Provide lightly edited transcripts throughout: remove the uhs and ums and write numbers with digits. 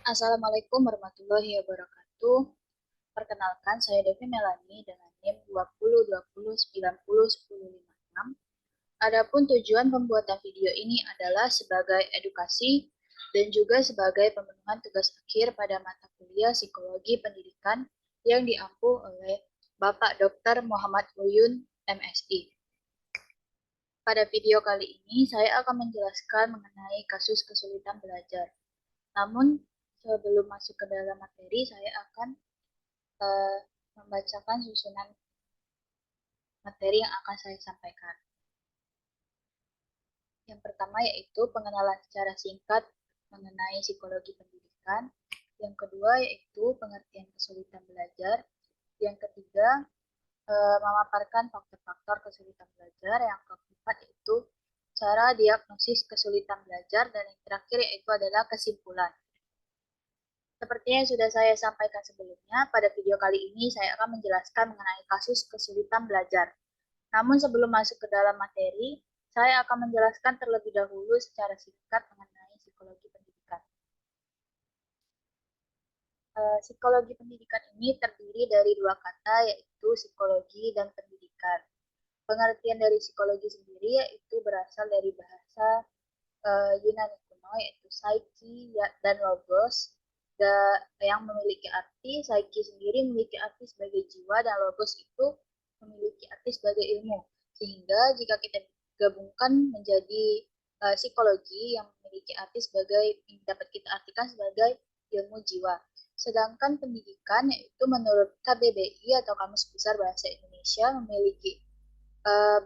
Assalamualaikum warahmatullahi wabarakatuh. Perkenalkan, saya Devi Melani dengan NIM 2020901056. Adapun tujuan pembuatan video ini adalah sebagai edukasi dan juga sebagai pemenuhan tugas akhir pada mata kuliah Psikologi Pendidikan yang diampu oleh Bapak Dr. Muhammad Uyun, MSI. Pada video kali ini, saya akan menjelaskan mengenai kasus kesulitan belajar. Namun, sebelum masuk ke dalam materi, saya akan eh, membacakan susunan materi yang akan saya sampaikan. Yang pertama yaitu pengenalan secara singkat mengenai psikologi pendidikan. Yang kedua yaitu pengertian kesulitan belajar. Yang ketiga, memaparkan faktor-faktor kesulitan belajar. Yang keempat yaitu cara diagnosis kesulitan belajar. Dan yang terakhir yaitu adalah kesimpulan. Seperti yang sudah saya sampaikan sebelumnya, pada video kali ini saya akan menjelaskan mengenai kasus kesulitan belajar. Namun sebelum masuk ke dalam materi, saya akan menjelaskan terlebih dahulu secara singkat mengenai psikologi pendidikan. Psikologi pendidikan ini terdiri dari dua kata, yaitu psikologi dan pendidikan. Pengertian dari psikologi sendiri yaitu berasal dari bahasa Yunani kuno, yaitu psyche dan logos, yang memiliki arti. Psyche sendiri memiliki arti sebagai jiwa dan logos itu memiliki arti sebagai ilmu. Sehingga jika kita gabungkan menjadi psikologi yang memiliki arti sebagai dapat kita artikan sebagai ilmu jiwa. Sedangkan pendidikan yaitu menurut KBBI atau Kamus Besar Bahasa Indonesia memiliki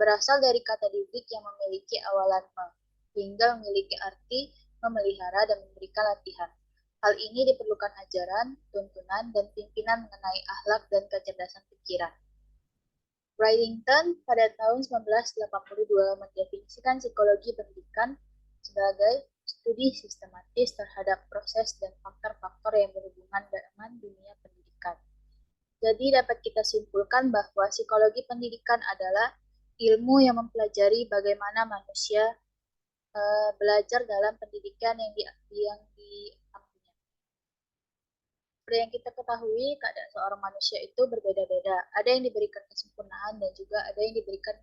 berasal dari kata didik yang memiliki awalan me, hingga memiliki arti memelihara dan memberikan latihan. Hal ini diperlukan ajaran, tuntunan, dan pimpinan mengenai akhlak dan kecerdasan pikiran. Wrightington pada tahun 1982 mendefinisikan psikologi pendidikan sebagai studi sistematis terhadap proses dan faktor-faktor yang berhubungan dengan dunia pendidikan. Jadi dapat kita simpulkan bahwa psikologi pendidikan adalah ilmu yang mempelajari bagaimana manusia belajar dalam pendidikan yang diampunya. Seperti yang kita ketahui, keadaan seorang manusia itu berbeda-beda. Ada yang diberikan kesempurnaan dan juga ada yang diberikan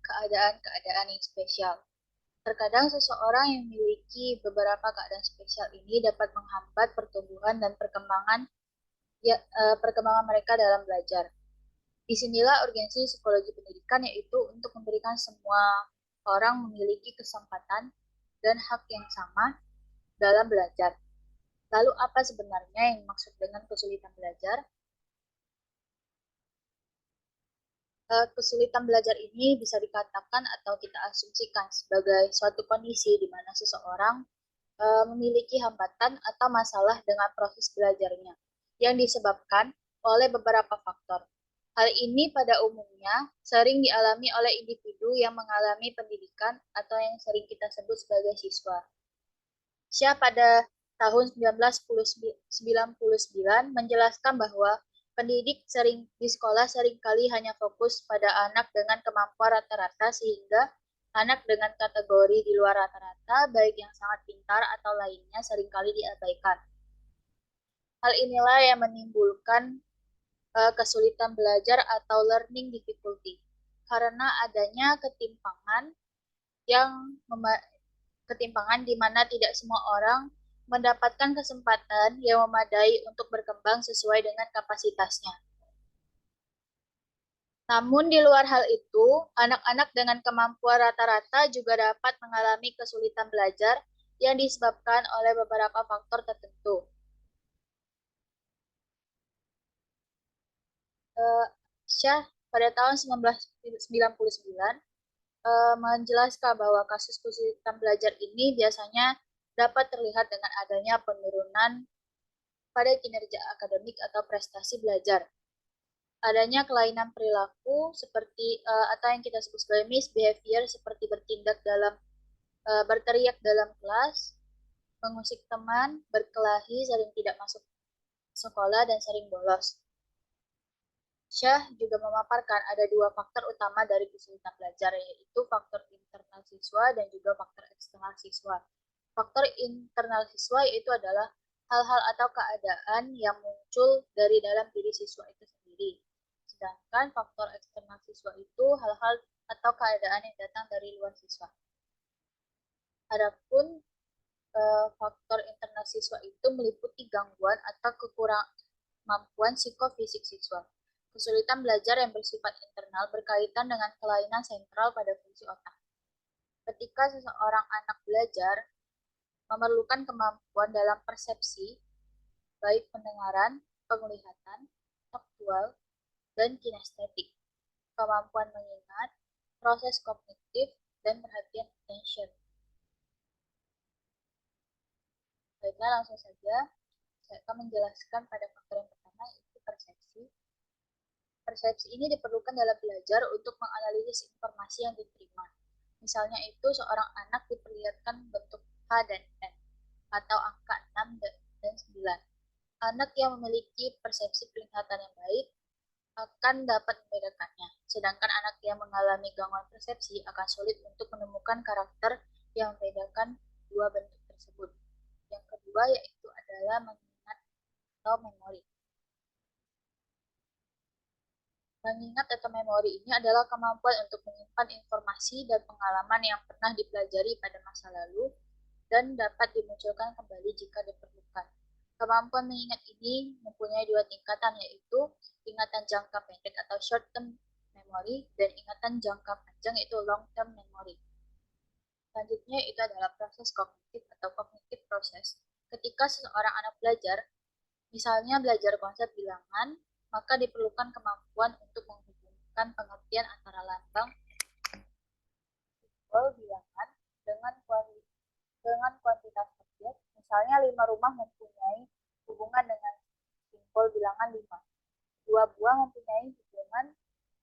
keadaan-keadaan yang spesial. Terkadang seseorang yang memiliki beberapa keadaan spesial ini dapat menghambat pertumbuhan dan perkembangan mereka dalam belajar. Disinilah urgensi psikologi pendidikan, yaitu untuk memberikan semua orang memiliki kesempatan dan hak yang sama dalam belajar. Lalu apa sebenarnya yang dimaksud dengan kesulitan belajar? Kesulitan belajar ini bisa dikatakan atau kita asumsikan sebagai suatu kondisi di mana seseorang memiliki hambatan atau masalah dengan proses belajarnya yang disebabkan oleh beberapa faktor. Hal ini pada umumnya sering dialami oleh individu yang mengalami pendidikan atau yang sering kita sebut sebagai siswa. Syah pada tahun 1999 menjelaskan bahwa pendidik di sekolah seringkali hanya fokus pada anak dengan kemampuan rata-rata sehingga anak dengan kategori di luar rata-rata, baik yang sangat pintar atau lainnya, seringkali diabaikan. Hal inilah yang menimbulkan kesulitan belajar atau learning difficulty karena adanya ketimpangan di mana tidak semua orang mendapatkan kesempatan yang memadai untuk berkembang sesuai dengan kapasitasnya. Namun di luar hal itu, anak-anak dengan kemampuan rata-rata juga dapat mengalami kesulitan belajar yang disebabkan oleh beberapa faktor tertentu. Syah pada tahun 1999 menjelaskan bahwa kasus kesulitan belajar ini biasanya dapat terlihat dengan adanya penurunan pada kinerja akademik atau prestasi belajar. Adanya kelainan perilaku seperti atau yang kita sebut sebagai misbehavior seperti berteriak dalam kelas, mengusik teman, berkelahi, sering tidak masuk sekolah dan sering bolos. Syah juga memaparkan ada dua faktor utama dari kesulitan belajar, yaitu faktor internal siswa dan juga faktor eksternal siswa. Faktor internal siswa yaitu adalah hal-hal atau keadaan yang muncul dari dalam diri siswa itu sendiri. Sedangkan faktor eksternal siswa itu hal-hal atau keadaan yang datang dari luar siswa. Adapun faktor internal siswa itu meliputi gangguan atau kemampuan psikofisik siswa. Kesulitan belajar yang bersifat internal berkaitan dengan kelainan sentral pada fungsi otak. Ketika seseorang anak belajar, memerlukan kemampuan dalam persepsi, baik pendengaran, penglihatan, faktual, dan kinestetik, kemampuan mengingat, proses kognitif, dan perhatian attention. Baiklah, langsung saja saya akan menjelaskan pada faktor yang pertama, yaitu persepsi. Persepsi ini diperlukan dalam belajar untuk menganalisis informasi yang diterima. Misalnya itu seorang anak diperlihatkan bentuk H dan N, atau angka 6 dan 9. Anak yang memiliki persepsi penglihatan yang baik akan dapat membedakannya, sedangkan anak yang mengalami gangguan persepsi akan sulit untuk menemukan karakter yang membedakan dua bentuk tersebut. Yang kedua yaitu adalah mengingat atau memori. Mengingat atau memori ini adalah kemampuan untuk menyimpan informasi dan pengalaman yang pernah dipelajari pada masa lalu dan dapat dimunculkan kembali jika diperlukan. Kemampuan mengingat ini mempunyai dua tingkatan, yaitu ingatan jangka pendek atau short term memory dan ingatan jangka panjang yaitu long term memory. Selanjutnya itu adalah proses kognitif atau cognitive process. Ketika seseorang anak belajar, misalnya belajar konsep bilangan, maka diperlukan kemampuan untuk menghubungkan pengertian antara lambang simbol bilangan dengan kuantitas objek. Misalnya 5 rumah mempunyai hubungan dengan simbol bilangan 5. 2 buah mempunyai hubungan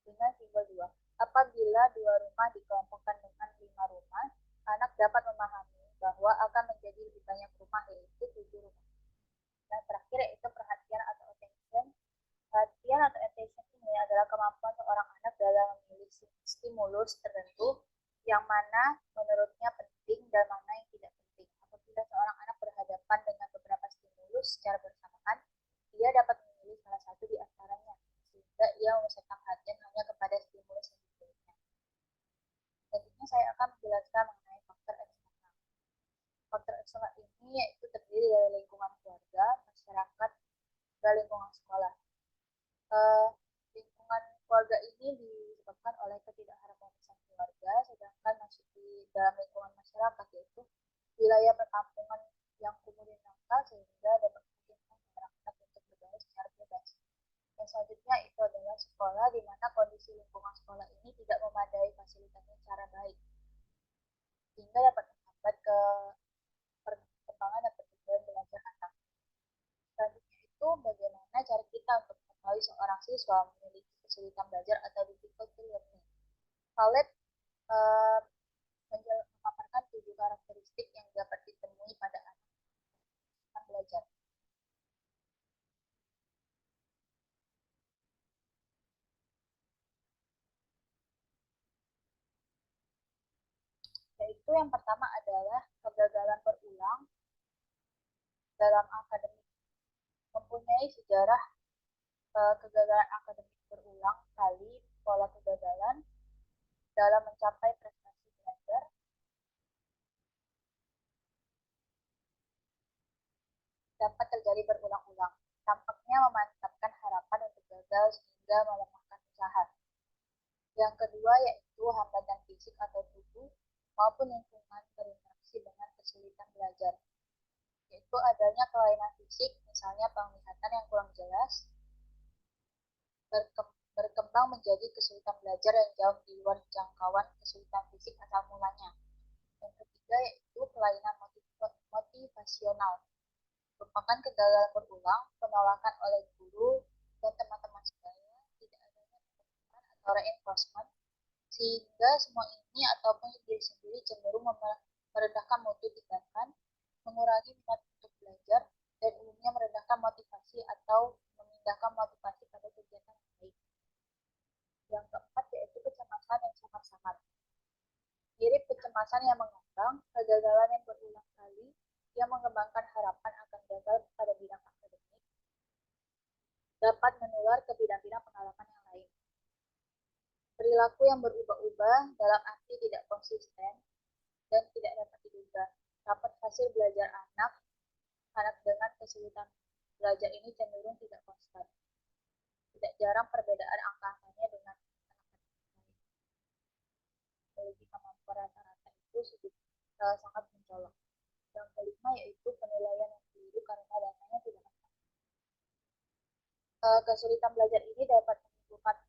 dengan simbol 2. Apabila 2 rumah dikelompokkan dengan 5 rumah, anak dapat memahami bahwa akan menjadi lebih banyak rumah, yaitu 7 rumah. Dan terakhir yaitu perhatian atau attention. Perhatian atau attention ini adalah kemampuan seorang anak dalam memilih stimulus tertentu yang mana menurutnya penting dan mana yang tidak penting. Apabila seorang anak berhadapan dengan beberapa stimulus secara bersamaan, dia dapat memilih salah satu di antaranya, sehingga ia memusatkan perhatian hanya kepada stimulus yang dipilihnya. Selanjutnya saya akan menjelaskan mengenai faktor eksternal. Faktor eksternal ini yaitu terdiri dari lingkungan keluarga, masyarakat, dan lingkungan sekolah. Lingkungan keluarga ini disebabkan oleh ketidakharmonisan keluarga, sedangkan masuk di dalam lingkungan masyarakat yaitu wilayah perkampungan yang kumuh dan dangkal sehingga dapat memungkinkan masyarakat untuk bergaul secara bebas. Dan selanjutnya itu adalah sekolah, di mana kondisi lingkungan sekolah ini tidak memadai fasilitasnya secara baik, sehingga dapat menghambat ke perkembangan dan pertumbuhan belajar anak. Selanjutnya itu bagaimana cara kita untuk mengetahui seorang siswa memiliki kesulitan belajar atau difficulty learning. Khaled memaparkan 7 karakteristik yang dapat ditemui pada anak belajar. Yaitu yang pertama adalah kegagalan berulang dalam akademik. Mempunyai sejarah kegagalan akademik berulang kali, pola kegagalan dalam mencapai prestasi belajar, dapat terjadi berulang-ulang. Tampaknya memantapkan harapan untuk gagal sehingga melemahkan usaha. Yang kedua yaitu hambatan fisik atau tubuh maupun lingkungan berinteraksi dengan kesulitan belajar, yaitu adanya kelainan fisik, misalnya penglihatan yang kurang jelas, berkembang menjadi kesulitan belajar yang jauh di luar jangkauan kesulitan fisik asal mulanya. Yang ketiga yaitu kelainan motivasional, merupakan kegagalan berulang, penolakan oleh guru dan teman-teman sebaya, tidak adanya penekanan atau reinforcement, sehingga semua ini ataupun diri sendiri cenderung merendahkan mutu tindakan, mengurangi minat untuk belajar, dan umumnya merendahkan motivasi atau memindahkan motivasi pada kegiatan yang baik. Yang keempat yaitu kecemasan yang samar-samar. Mirip kecemasan yang mengambang, kegagalan yang berulang kali yang mengembangkan harapan akan gagal pada hasil belajar anak dengan kesulitan belajar ini cenderung tidak konstan. Tidak jarang perbedaan angka-angkanya dengan anak-anak lain. Memiliki kemampuan rata-rata itu sangat mencolok. Yang kelima yaitu penilaian yang keliru karena datanya tidak lengkap. Kesulitan belajar ini dapat menimbulkan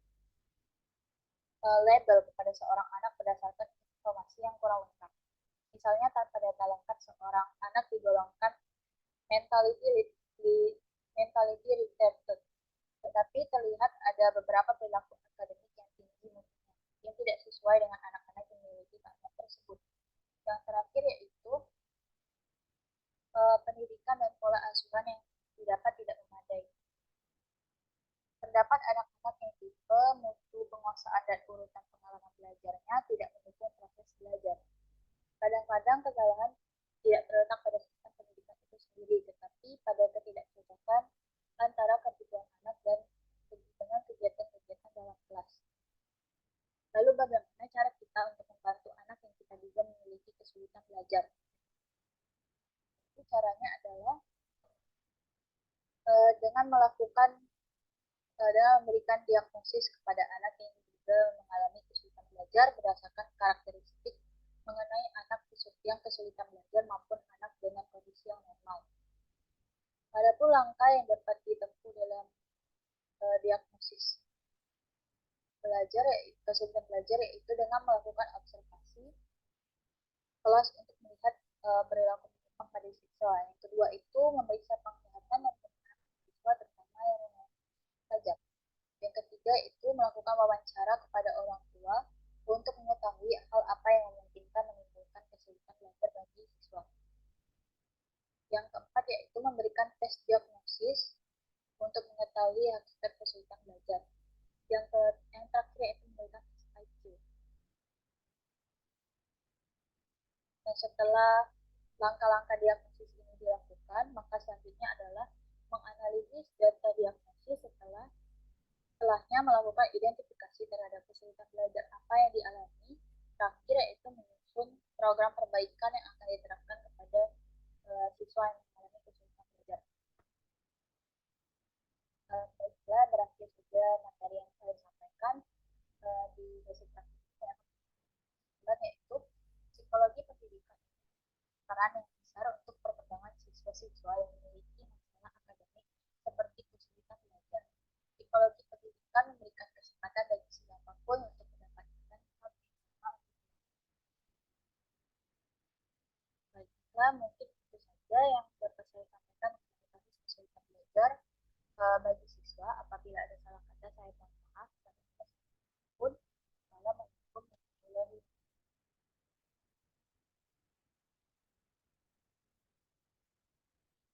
label kepada seorang anak berdasarkan informasi yang kurang lengkap. Misalnya tanpa data lengkap seorang anak digolongkan mentality mentality retarded, tetapi terlihat ada beberapa perilaku akademik yang tinggi mutunya yang tidak sesuai dengan anak-anak yang memiliki bakat tersebut. Yang terakhir yaitu pendidikan dan pola asuhan yang didapat tidak memadai. Terdapat anak-anak yang tipe, mutu penguasaan dan urutan pengalaman belajarnya tidak mendukung proses belajar. Kadang-kadang kesalahan tidak terletak pada sistem pendidikan itu sendiri, tetapi pada ketidakcocokan antara kebutuhan anak dan dengan kegiatan-kegiatan dalam kelas. Lalu bagaimana cara kita untuk membantu anak yang kita duga memiliki kesulitan belajar? Itu caranya adalah dengan memberikan diagnosis kepada anak yang diduga mengalami kesulitan belajar berdasarkan karakteristik mengenai anak yang kesulitan belajar maupun anak dengan kondisi yang normal. Adapun langkah yang dapat ditempuh dalam diagnosis kesulitan belajar yaitu dengan melakukan observasi kelas untuk melihat perilaku menyimpang pada siswa. Yang kedua itu memeriksa penglihatan dan pengetahuan siswa terutama yang belajar. Yang ketiga itu melakukan wawancara kepada orang tua untuk mengetahui hal apa yang memungkinkan menimbulkan kesulitan belajar bagi siswa. Yang keempat yaitu memberikan tes diagnosis untuk mengetahui hakikat kesulitan belajar. Yang terakhir yaitu memberikan tes IQ. Dan setelah langkah-langkah diagnosis ini dilakukan, maka selanjutnya adalah menganalisis data diagnosis setelahnya melakukan identifikasi terhadap kesulitan belajar apa yang dialami. Terakhir yaitu menyusun program perbaikan yang akan diterapkan kepada siswa yang mengalami kesulitan belajar. Baiklah, berakhir sudah materi yang saya sampaikan di sesi praktik yaitu psikologi pendidikan. Peran yang besar untuk perkembangan siswa-siswa yang memiliki masalah akademik seperti kesulitan belajar. Psikologi pendidikan memberikan kesempatan bagi siapapun untuk mendapatkan hal yang sama. Baiklah, mungkin itu saja yang dapat saya sampaikan mengenai kesulitan belajar bagi siswa. Apabila ada salah kata, saya